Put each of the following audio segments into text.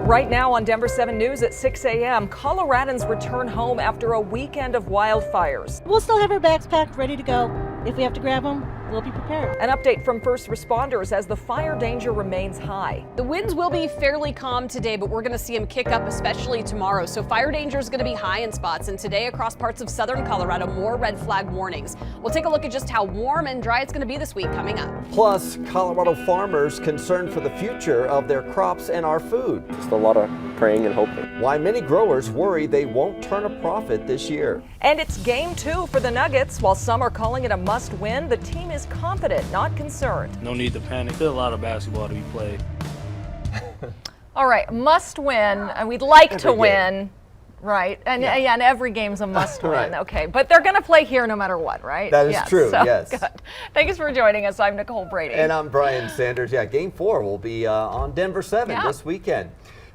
Right now on Denver 7 News at 6 a.m., Coloradans return home after a weekend of wildfires. We'll still have our bags packed, ready to go. If we have to grab them, we'll be prepared. An update from first responders as the fire danger remains high. The winds will be fairly calm today, but we're going to see them kick up, especially tomorrow. So fire danger is going to be high in spots. And today across parts of southern Colorado, more red flag warnings. We'll take a look at just how warm and dry it's going to be this week coming up. Plus, Colorado farmers concerned for the future of their crops and our food. Just a lot of praying and hoping. Why many growers worry they won't turn a profit this year. And it's game 2 for the Nuggets. While some are calling it a must-win, the team is confident, not concerned. No need to panic. Still a lot of basketball to be played. All right, must-win. We'd like to win. Right, and yeah, and every game's a must-win. Right. Okay, but they're going to play here no matter what, right? That is true, so, yes. Good. Thanks for joining us. I'm Nicole Brady. And I'm Brian Sanders. Yeah, game 4 will be on Denver 7 this weekend.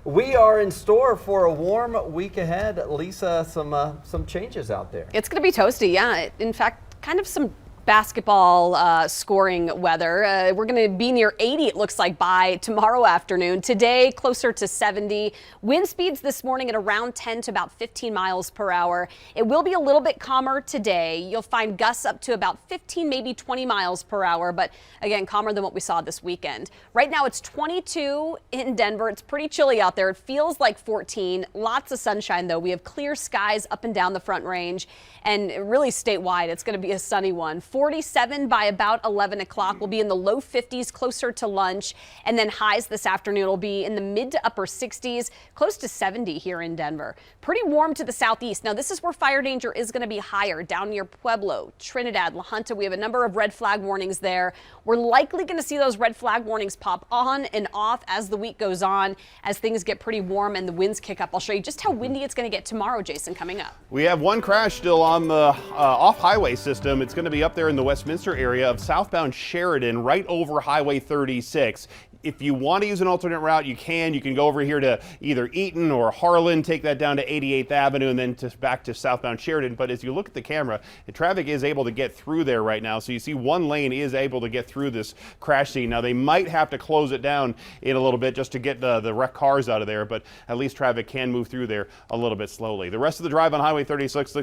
We are in store for a warm week ahead. Lisa, some changes out there. It's going to be toasty, yeah. In fact, kind of some basketball scoring weather. We're going to be near 80, it looks like, by tomorrow afternoon. Today, closer to 70. Wind speeds this morning at around 10 to about 15 miles per hour. It will be a little bit calmer today. You'll find gusts up to about 15, maybe 20 miles per hour, but again, calmer than what we saw this weekend. Right now, it's 22 in Denver. It's pretty chilly out there. It feels like 14. Lots of sunshine, though. We have clear skies up and down the Front Range, and really statewide, it's going to be a sunny one. 47 by about 11 o'clock. We'll be in the low 50s closer to lunch, and then highs this afternoon will be in the mid to upper 60s, close to 70 here in Denver. Pretty warm to the southeast. Now, this is where fire danger is going to be higher, down near Pueblo, Trinidad, La Junta. We have a number of red flag warnings there. We're likely going to see those red flag warnings pop on and off as the week goes on, as things get pretty warm and the winds kick up. I'll show you just how windy it's going to get tomorrow, Jason, coming up. We have one crash still on the off-highway system. It's going to be up there in the Westminster area of southbound Sheridan, right over Highway 36. If you want to use an alternate route, you can. You can go over here to either Eaton or Harlan, take that down to 88th Avenue, and then back to southbound Sheridan. But as you look at the camera, the traffic is able to get through there right now. So you see one lane is able to get through this crash scene. Now, they might have to close it down in a little bit just to get the wrecked cars out of there, but at least traffic can move through there a little bit slowly. The rest of the drive on Highway 36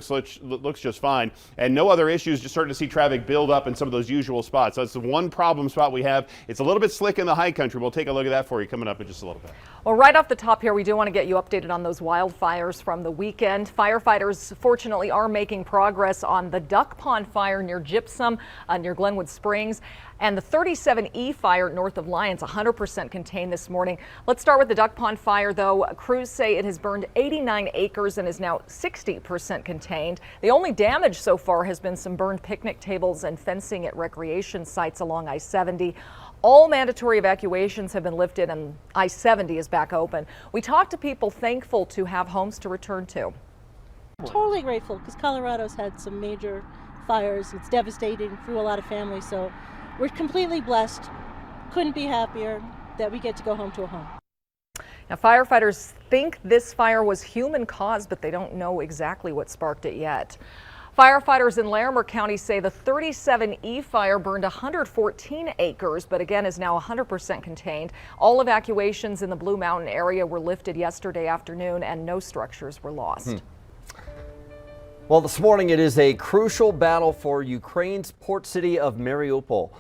looks just fine, and no other issues, just starting to see traffic build up in some of those usual spots. That's the one problem spot we have. It's a little bit slick in the high country. We'll take a look at that for you coming up in just a little bit. Well, right off the top here, we do want to get you updated on those wildfires from the weekend. Firefighters, fortunately, are making progress on the Duck Pond fire near Gypsum, near Glenwood Springs, and the 37E fire north of Lyons, 100% contained this morning. Let's start with the Duck Pond fire, though. Crews say it has burned 89 acres and is now 60% contained. The only damage so far has been some burned picnic tables and fencing at recreation sites along I-70. All mandatory evacuations have been lifted and I-70 is back open. We talked to people thankful to have homes to return to. Totally grateful, because Colorado's had some major fires. It's devastating through a lot of families, so we're completely blessed. Couldn't be happier that we get to go home to a home. Now, firefighters think this fire was human caused, but they don't know exactly what sparked it yet. Firefighters in Larimer County say the 37E fire burned 114 acres, but again is now 100% contained. All evacuations in the Blue Mountain area were lifted yesterday afternoon and no structures were lost. Well, this morning it is a crucial battle for Ukraine's port city of Mariupol.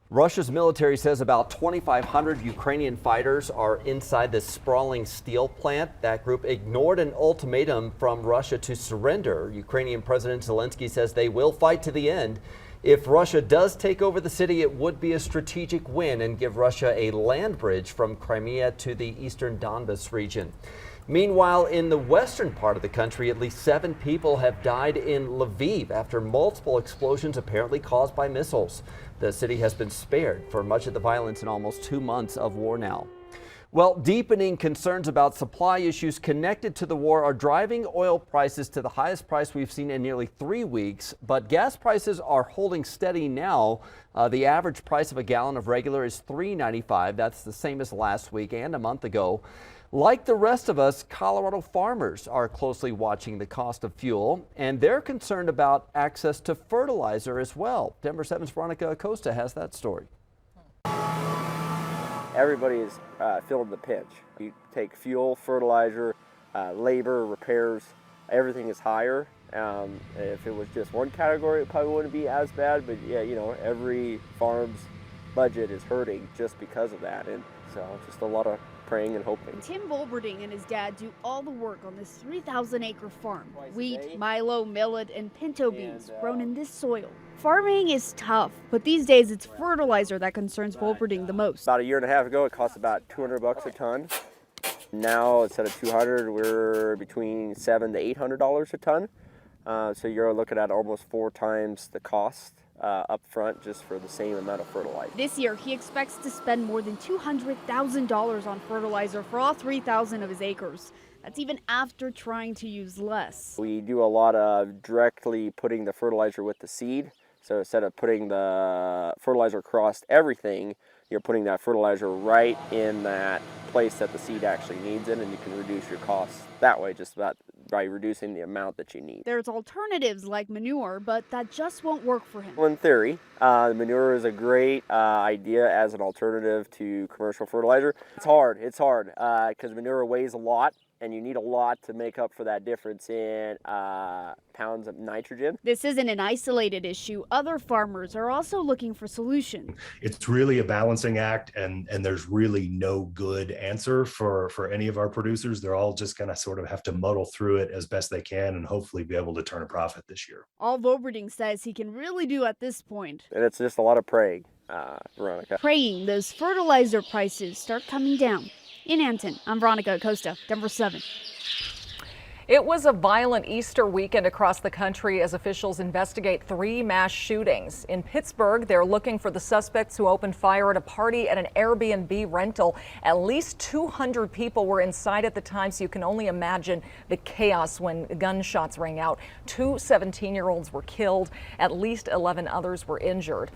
Russia's military says about 2,500 Ukrainian fighters are inside this sprawling steel plant. That group ignored an ultimatum from Russia to surrender. Ukrainian President Zelensky says they will fight to the end. If Russia does take over the city, it would be a strategic win and give Russia a land bridge from Crimea to the eastern Donbas region. Meanwhile, in the western part of the country, at least 7 people have died in Lviv after multiple explosions apparently caused by missiles. The city has been spared for much of the violence in almost 2 months of war now. Well, deepening concerns about supply issues connected to the war are driving oil prices to the highest price we've seen in nearly 3 weeks, but gas prices are holding steady now. The average price of a gallon of regular is $3.95. That's the same as last week and a month ago. Like the rest of us, Colorado farmers are closely watching the cost of fuel, and they're concerned about access to fertilizer as well. Denver 7's Veronica Acosta has that story. everybody is feeling the pinch. You take fuel, fertilizer, labor, repairs, everything is higher. If it was just one category, it probably wouldn't be as bad, but yeah, you know, every farm's budget is hurting just because of that, and so just a lot of praying and hoping. Tim Volberding and his dad do all the work on this 3,000-acre farm. Wheat, milo, millet, and pinto beans grown in this soil. Farming is tough, but these days it's fertilizer that concerns Volberding the most. About a year and a half ago, it cost about $200 a ton. Now, instead of $200, we're between $700 to $800 a ton. So you're looking at almost 4 times the cost up front just for the same amount of fertilizer. This year, he expects to spend more than $200,000 on fertilizer for all 3,000 of his acres. That's even after trying to use less. We do a lot of directly putting the fertilizer with the seed. So instead of putting the fertilizer across everything, you're putting that fertilizer right in that place that the seed actually needs it, and you can reduce your costs that way, just about by reducing the amount that you need. There's alternatives like manure, but that just won't work for him. Well, in theory, manure is a great idea as an alternative to commercial fertilizer. It's hard because manure weighs a lot, and you need a lot to make up for that difference in pounds of nitrogen. This isn't an isolated issue. Other farmers are also looking for solutions. It's really a balancing act, and there's really no good answer for any of our producers. They're all just going to sort of have to muddle through it as best they can and hopefully be able to turn a profit this year. All Volberding says he can really do at this point. And it's just a lot of praying, Veronica. Praying those fertilizer prices start coming down. In Anton, I'm Veronica Acosta, Denver 7. It was a violent Easter weekend across the country as officials investigate 3 mass shootings. In Pittsburgh, they're looking for the suspects who opened fire at a party at an Airbnb rental. At least 200 people were inside at the time, so you can only imagine the chaos when gunshots rang out. 2 17-year-olds were killed. At least 11 others were injured.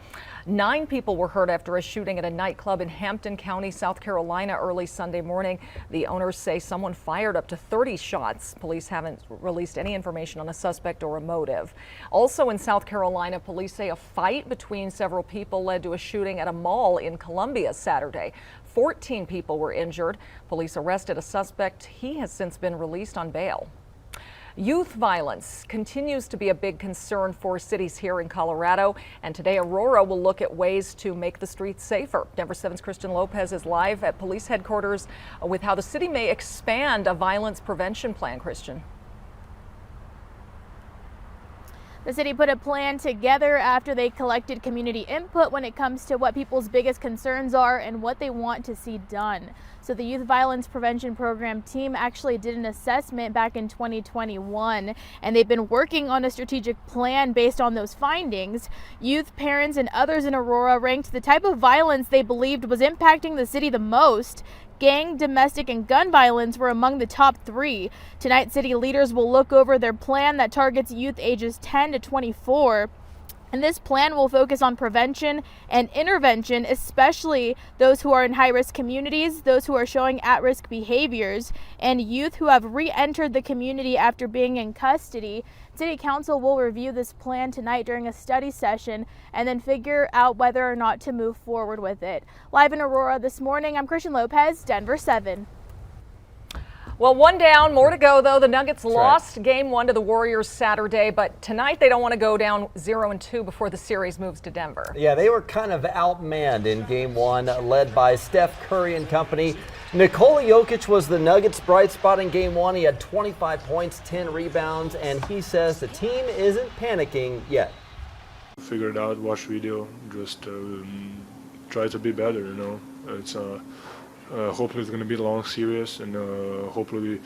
9 people were hurt after a shooting at a nightclub in Hampton County, South Carolina, early Sunday morning. The owners say someone fired up to 30 shots. Police haven't released any information on a suspect or a motive. Also in South Carolina, police say a fight between several people led to a shooting at a mall in Columbia Saturday. 14 people were injured. Police arrested a suspect. He has since been released on bail. Youth violence continues to be a big concern for cities here in Colorado, and today Aurora will look at ways to make the streets safer. Denver 7's Christian Lopez is live at police headquarters with how the city may expand a violence prevention plan. Christian. The city put a plan together after they collected community input when it comes to what people's biggest concerns are and what they want to see done. So the Youth Violence Prevention Program team actually did an assessment back in 2021, and they've been working on a strategic plan based on those findings. Youth, parents, and others in Aurora ranked the type of violence they believed was impacting the city the most. Gang, domestic, and gun violence were among the top 3. Tonight, city leaders will look over their plan that targets youth ages 10 to 24. And this plan will focus on prevention and intervention, especially those who are in high-risk communities, those who are showing at-risk behaviors, and youth who have re-entered the community after being in custody. City Council will review this plan tonight during a study session and then figure out whether or not to move forward with it. Live in Aurora this morning, I'm Christian Lopez, Denver 7. Well, 1 down, more to go, though. The Nuggets lost Game 1 to the Warriors Saturday, but tonight they don't want to go down 0-2 before the series moves to Denver. Yeah, they were kind of outmanned in Game 1, led by Steph Curry and company. Nikola Jokic was the Nuggets' bright spot in Game 1. He had 25 points, 10 rebounds, and he says the team isn't panicking yet. Figured out what should we do, just try to be better, you know. It's hopefully it's going to be a long series, and hopefully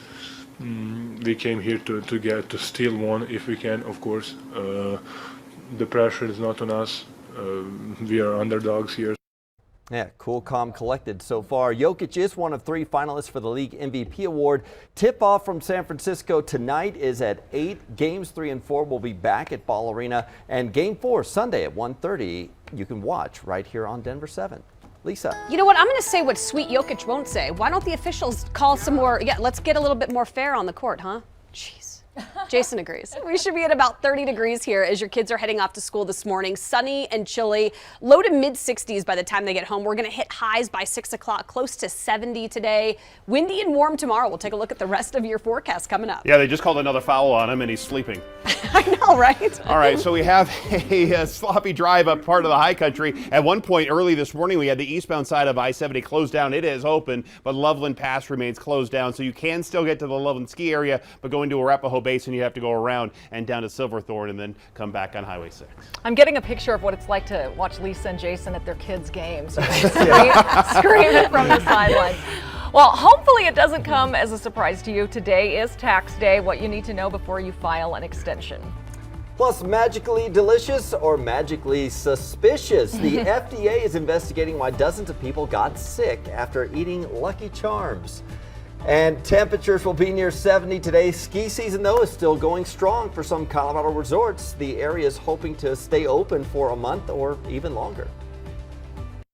we came here to steal one if we can, of course. The pressure is not on us. We are underdogs here. Yeah, cool, calm, collected so far. Jokic is one of 3 finalists for the league MVP award. Tip-off from San Francisco tonight is at 8. Games 3 and 4 will be back at Ball Arena, and Game 4 Sunday at 1:30. You can watch right here on Denver 7. Lisa. You know what? I'm going to say what Sweet Jokic won't say. Why don't the officials call some more? Yeah, let's get a little bit more fair on the court, huh? Jeez. Jason agrees. We should be at about 30 degrees here as your kids are heading off to school this morning. Sunny and chilly, low to mid 60s by the time they get home. We're going to hit highs by 6 o'clock, close to 70 today. Windy and warm tomorrow. We'll take a look at the rest of your forecast coming up. Yeah, they just called another foul on him and he's sleeping. I know, right? All right, so we have a sloppy drive up part of the high country. At one point early this morning, we had the eastbound side of I-70 closed down. It is open, but Loveland Pass remains closed down, so you can still get to the Loveland ski area, but going to Arapahoe Basin, you have to go around and down to Silverthorne and then come back on Highway 6. I'm getting a picture of what it's like to watch Lisa and Jason at their kids' games. Screaming from the sidelines. Well, hopefully it doesn't come as a surprise to you. Today is tax day, what you need to know before you file an extension. Plus, magically delicious or magically suspicious. The FDA is investigating why dozens of people got sick after eating Lucky Charms. And temperatures will be near 70 today. Ski season, though, is still going strong for some Colorado resorts. The area is hoping to stay open for a month or even longer.